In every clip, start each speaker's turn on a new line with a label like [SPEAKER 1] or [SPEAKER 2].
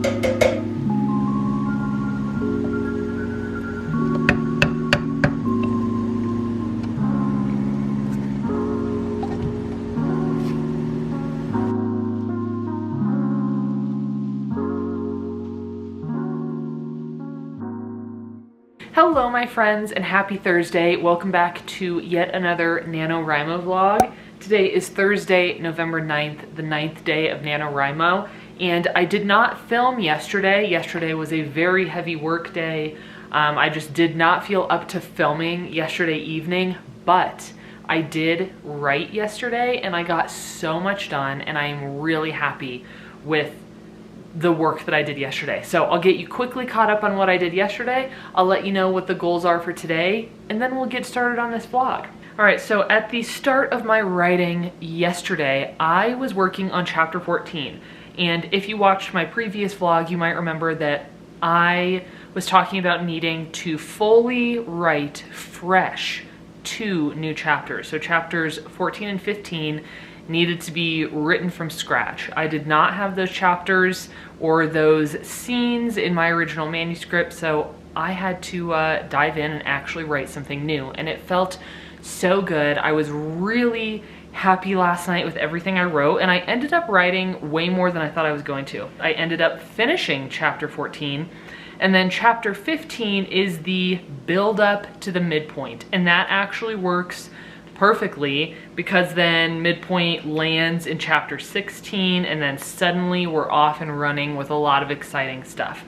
[SPEAKER 1] Hello my friends and happy Thursday. Welcome back to yet another NaNoWriMo vlog. Today is Thursday, November 9th, the 9th day of NaNoWriMo, and I did not film yesterday. Yesterday was a very heavy work day. I just did not feel up to filming yesterday evening, but I did write yesterday and I got so much done and I am really happy with the work that I did yesterday. So I'll get you quickly caught up on what I did yesterday. I'll let you know what the goals are for today, and then we'll get started on this vlog. All right, so at the start of my writing yesterday, I was working on chapter 14. And if you watched my previous vlog, you might remember that I was talking about needing to fully write fresh 2 new chapters. So chapters 14 and 15 needed to be written from scratch. I did not have those chapters or those scenes in my original manuscript, so I had to dive in and actually write something new, and it felt so good. I was really happy last night with everything I wrote, and I ended up writing way more than I thought I was going to. I ended up finishing chapter 14, and then chapter 15 is the build up to the midpoint, and that actually works perfectly because then midpoint lands in chapter 16 and then suddenly we're off and running with a lot of exciting stuff.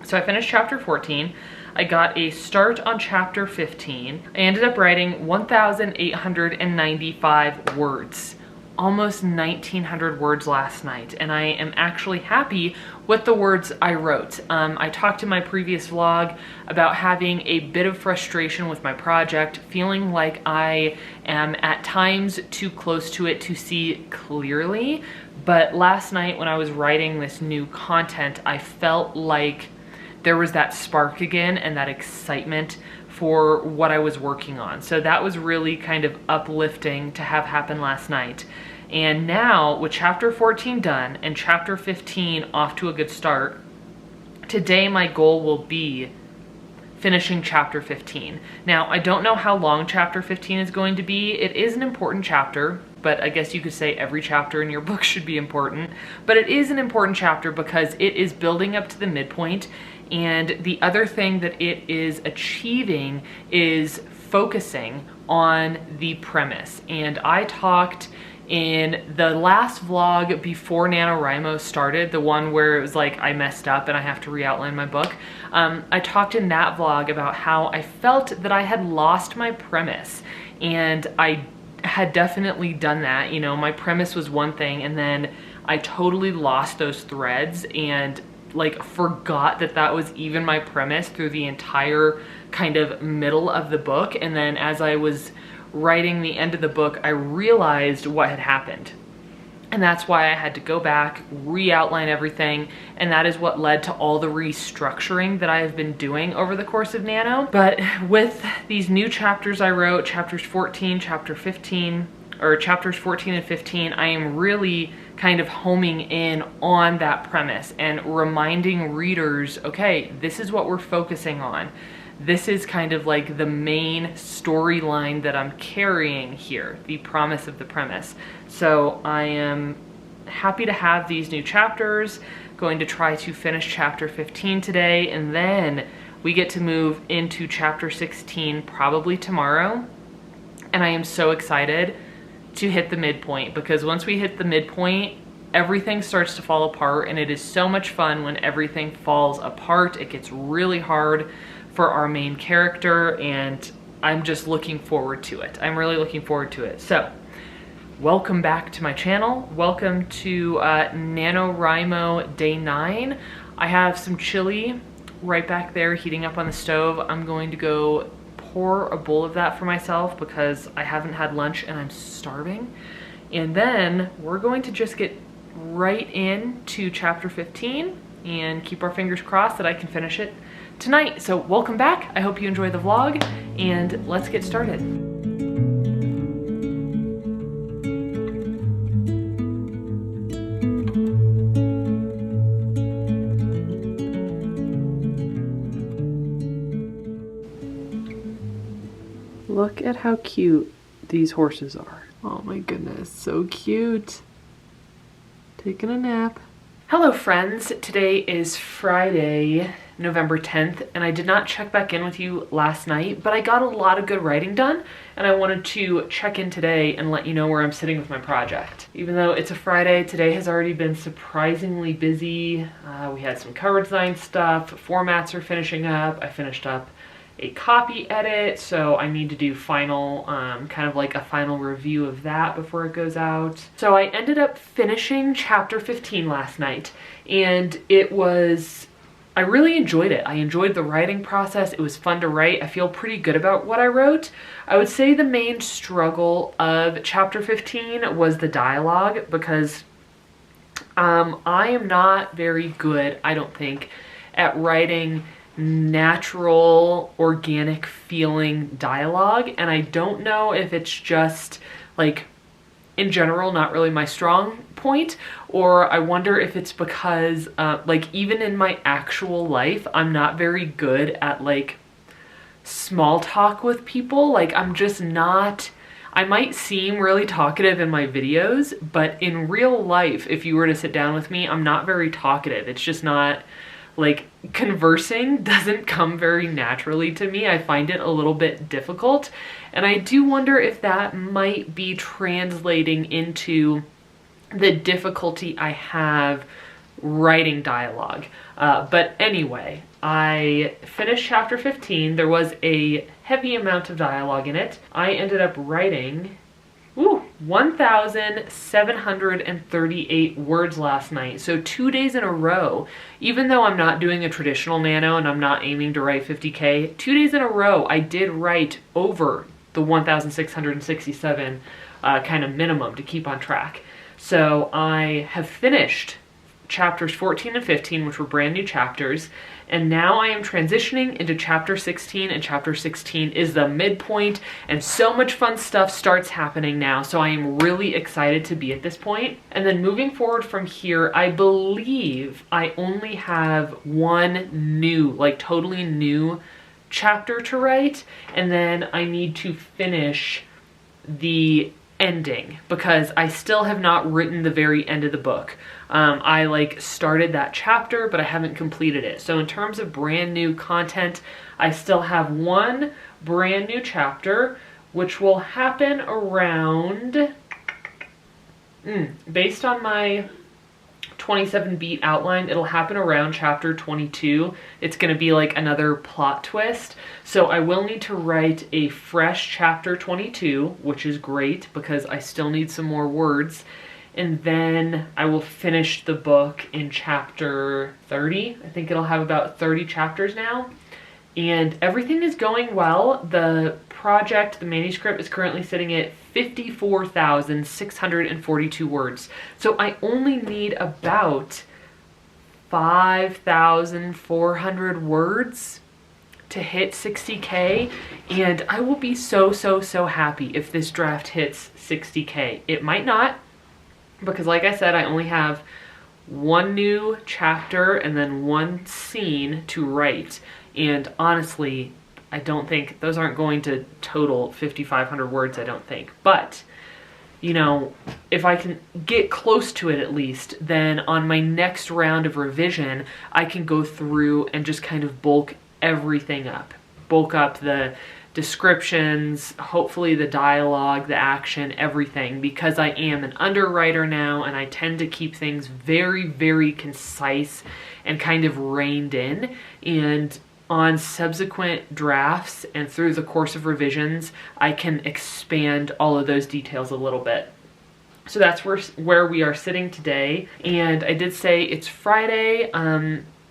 [SPEAKER 1] So I finished chapter 14. I got a start on chapter 15. I ended up writing 1,895 words, almost 1,900 words last night, and I am actually happy with the words I wrote. I talked in my previous vlog about having a bit of frustration with my project, feeling like I am at times too close to it to see clearly, but last night when I was writing this new content, I felt like there was that spark again and that excitement for what I was working on. So that was really kind of uplifting to have happen last night. And now with chapter 14 done and chapter 15 off to a good start, today my goal will be finishing chapter 15. Now, I don't know how long chapter 15 is going to be. It is an important chapter, but I guess you could say every chapter in your book should be important. But it is an important chapter because it is building up to the midpoint, and the other thing that it is achieving is focusing on the premise. And I talked in the last vlog before NaNoWriMo started, the one where it was like I messed up and I have to re-outline my book, I talked in that vlog about how I felt that I had lost my premise, and I had definitely done that. You know, my premise was one thing and then I totally lost those threads and like forgot that that was even my premise through the entire kind of middle of the book. And then as I was writing the end of the book, I realized what had happened. And that's why I had to go back, re-outline everything, and that is what led to all the restructuring that I have been doing over the course of Nano. But with these new chapters I wrote, chapters 14, chapter 15, or chapters 14 and 15, I am really kind of homing in on that premise and reminding readers, okay, this is what we're focusing on. This is kind of like the main storyline that I'm carrying here, the promise of the premise. So I am happy to have these new chapters, going to try to finish chapter 15 today, and then we get to move into chapter 16 probably tomorrow. And I am so excited to hit the midpoint, because once we hit the midpoint, everything starts to fall apart, and it is so much fun when everything falls apart. It gets really hard for our main character, and I'm just looking forward to it. I'm really looking forward to it. So, welcome back to my channel. Welcome to NaNoWriMo Day 9. I have some chili right back there heating up on the stove. I'm going to go pour a bowl of that for myself because I haven't had lunch and I'm starving. And then we're going to just get right into chapter 15 and keep our fingers crossed that I can finish it tonight. So welcome back. I hope you enjoy the vlog, and let's get started. at how cute these horses are. Oh my goodness, so cute. Taking a nap. Hello friends, today is Friday, November 10th, and I did not check back in with you last night, but I got a lot of good writing done, and I wanted to check in today and let you know where I'm sitting with my project. Even though it's a Friday, today has already been surprisingly busy. We had some cover design stuff, formats are finishing up, I finished up a copy edit, so I need to do final, kind of like a final review of that before it goes out. So I ended up finishing chapter 15 last night, and I really enjoyed it. I enjoyed the writing process. It was fun to write. I feel pretty good about what I wrote. I would say the main struggle of chapter 15 was the dialogue, because I am not very good, I don't think, at writing natural, organic feeling dialogue, and I don't know if it's just like in general not really my strong point, or I wonder if it's because like even in my actual life I'm not very good at like small talk with people. Like I'm just not, I might seem really talkative in my videos, but in real life if you were to sit down with me, I'm not very talkative. It's just not, like, conversing doesn't come very naturally to me. I find it a little bit difficult, and I do wonder if that might be translating into the difficulty I have writing dialogue. But anyway, I finished chapter 15. There was a heavy amount of dialogue in it. I ended up writing 1,738 words last night. So 2 days in a row, even though I'm not doing a traditional nano and I'm not aiming to write 50K, 2 days in a row I did write over the 1,667 kind of minimum to keep on track. So I have finished chapters 14 and 15, which were brand new chapters, and now I am transitioning into chapter 16, and chapter 16 is the midpoint, and so much fun stuff starts happening now, so I am really excited to be at this point. And then moving forward from here, I believe I only have one new, like totally new chapter to write, and then I need to finish the ending, because I still have not written the very end of the book. I like started that chapter, but I haven't completed it. So in terms of brand new content, I still have one brand new chapter, which will happen around, based on my 27 beat outline, it'll happen around chapter 22. It's going to be like another plot twist. So I will need to write a fresh chapter 22, which is great because I still need some more words. And then I will finish the book in chapter 30. I think it'll have about 30 chapters now. And everything is going well. The project, the manuscript, is currently sitting at 54,642 words. So I only need about 5,400 words to hit 60K, and I will be so happy if this draft hits 60K. It might not, because like I said, I only have one new chapter and then one scene to write, and honestly, I don't think, those aren't going to total 5,500 words, I don't think. But, you know, if I can get close to it at least, then on my next round of revision, I can go through and just kind of bulk everything up. Bulk up the descriptions, hopefully the dialogue, the action, everything, because I am an underwriter now and I tend to keep things very concise and kind of reined in. And on subsequent drafts and through the course of revisions, I can expand all of those details a little bit. So that's where we are sitting today. And I did say it's Friday.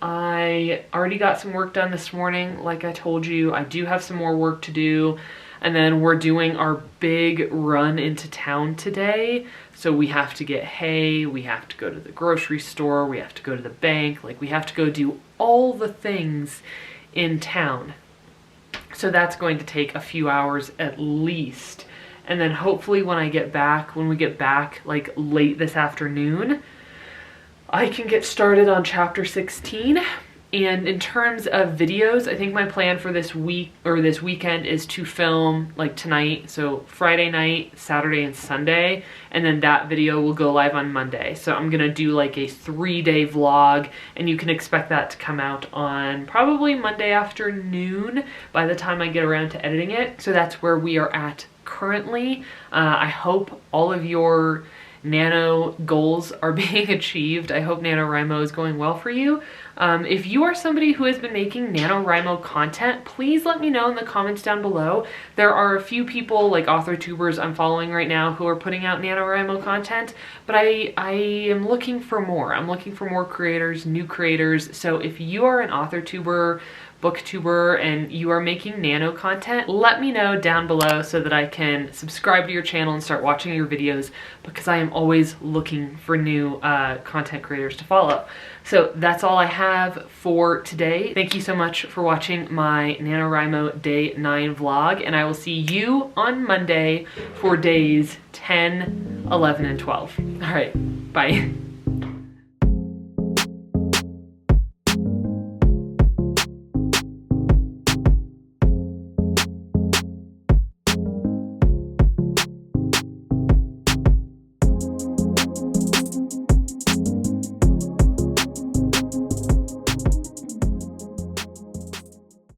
[SPEAKER 1] I already got some work done this morning. Like I told you, I do have some more work to do. And then we're doing our big run into town today. So we have to get hay, we have to go to the grocery store, we have to go to the bank, like we have to go do all the things in town. So that's going to take a few hours at least. And then hopefully when we get back like late this afternoon, I can get started on chapter 16 And in terms of videos, I think my plan for this week or this weekend is to film like tonight, so Friday night, Saturday, and Sunday, and then that video will go live on Monday. So I'm gonna do like a 3-day vlog, and you can expect that to come out on probably Monday afternoon by the time I get around to editing it. So that's where we are at currently. I hope all of your nano goals are being achieved. I hope NaNoWriMo is going well for you. If you are somebody who has been making NaNoWriMo content, please let me know in the comments down below. There are a few people, like author tubers I'm following right now, who are putting out NaNoWriMo content, but I am looking for more. I'm looking for more creators, new creators. So if you are an author tuber, booktuber, and you are making nano content, let me know down below so that I can subscribe to your channel and start watching your videos, because I am always looking for new content creators to follow. So that's all I have for today. Thank you so much for watching my NaNoWriMo Day 9 vlog, and I will see you on Monday for days 10, 11, and 12. All right, bye.